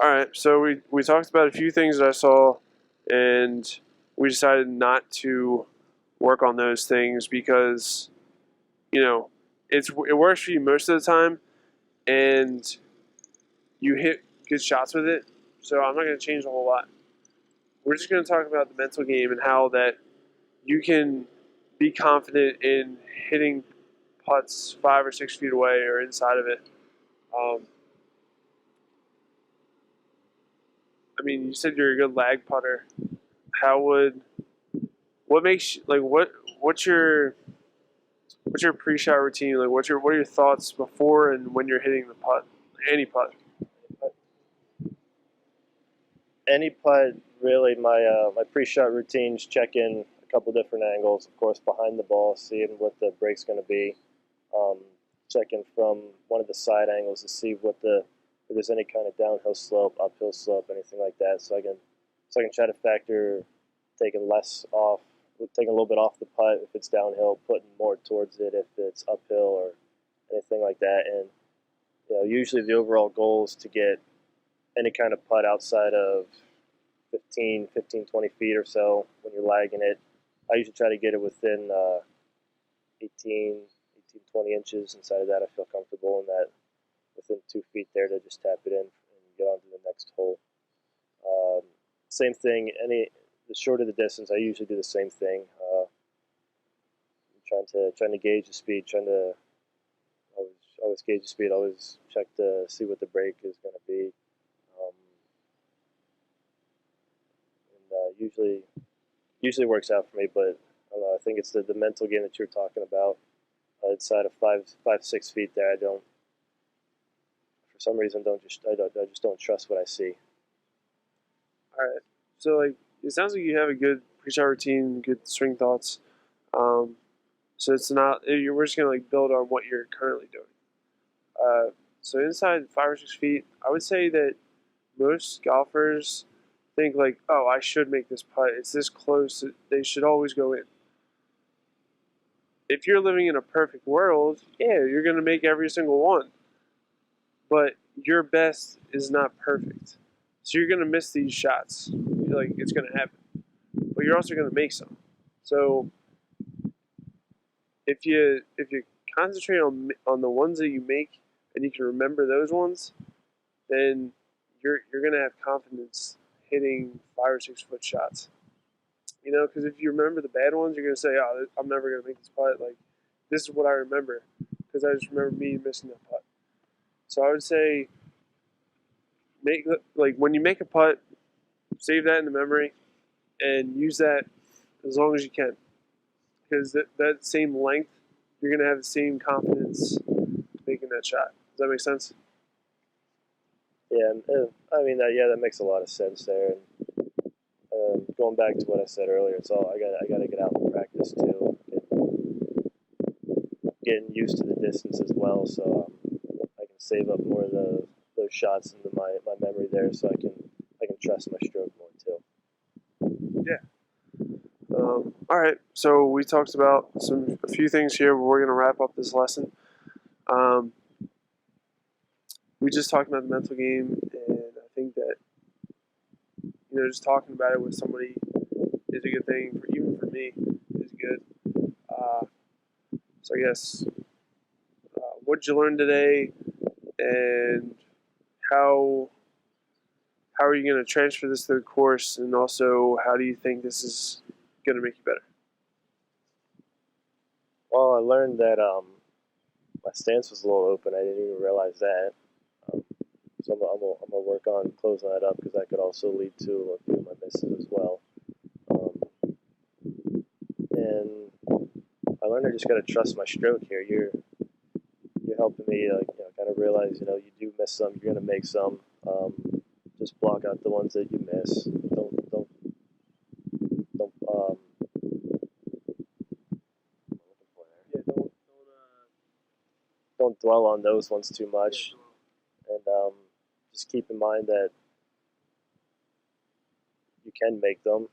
All right, so we talked about a few things that I saw, and we decided not to work on those things because you know it works for you most of the time, and you hit good shots with it. So I'm not going to change a whole lot. We're just going to talk about the mental game and how that you can be confident in hitting putts 5 or 6 feet away or inside of it. Um, I mean, you said you're a good lag putter. How would what makes like what's your pre-shot routine? Like what are your thoughts before and when you're hitting the putt, any putt? Any putt, really. My pre-shot routines check in a couple different angles. Of course, behind the ball, seeing what the break's going to be. Um, Checking from one of the side angles to see if there's any kind of downhill slope, uphill slope, anything like that. So I can try to factor taking less off, taking a little bit off the putt if it's downhill, putting more towards it if it's uphill or anything like that. And usually the overall goal is to get any kind of putt outside of 15, 20 feet or so when you're lagging it. I usually try to get it within 18, 20 inches. Inside of that, I feel comfortable in that within 2 feet there to just tap it in and get on to the next hole. Um, Same thing, the shorter the distance, I usually do the same thing. Trying to gauge the speed, trying to always gauge the speed, always check to see what the break is going to be. Um, usually works out for me, but I don't know. I think it's the mental game that you're talking about. Inside of 6 feet there, I don't for some reason I just don't trust what I see. All right. So like it sounds like you have a good pre-shot routine, good swing thoughts. Um, so it's not we're just gonna like build on what you're currently doing. So inside 5 or 6 feet, I would say that most golfers think like, oh, I should make this putt. It's this close. They should always go in. If you're living in a perfect world, yeah, you're gonna make every single one. But your best is not perfect, so you're gonna miss these shots. Like it's gonna happen, but you're also gonna make some. So if you concentrate on the ones that you make and you can remember those ones, then you're gonna have confidence hitting 5 or 6 foot shots. Because if you remember the bad ones, you're gonna say, "Oh, I'm never gonna make this putt." Like this is what I remember because I just remember me missing that putt. So I would say make like when you make a putt, save that in the memory and use that as long as you can because that same length, you're gonna have the same confidence making that shot. Does that make sense? Yeah, I mean that makes a lot of sense there. And going back to what I said earlier, it's all I got to get out and practice too, getting used to the distance as well, so I can save up more of those shots into my memory there, so I can trust my stroke more too. Yeah. All right. So we talked about a few things here, but we're gonna wrap up this lesson. Um, we just talked about the mental game, and I think that just talking about it with somebody is a good thing. Even for me, is good. So I guess what did you learn today, and how how are you going to transfer this to the course, and also how do you think this is going to make you better? Well, I learned that my stance was a little open. I didn't even realize that. Um, so I'm gonna work on closing that up because that could also lead to a few of my misses as well. Um, and I learned I just got to trust my stroke here. You're helping me, kind of realize, you do miss some. You're gonna make some. Just block out the ones that you miss. Don't. Yeah, Don't dwell on those ones too much, and just keep in mind that you can make them.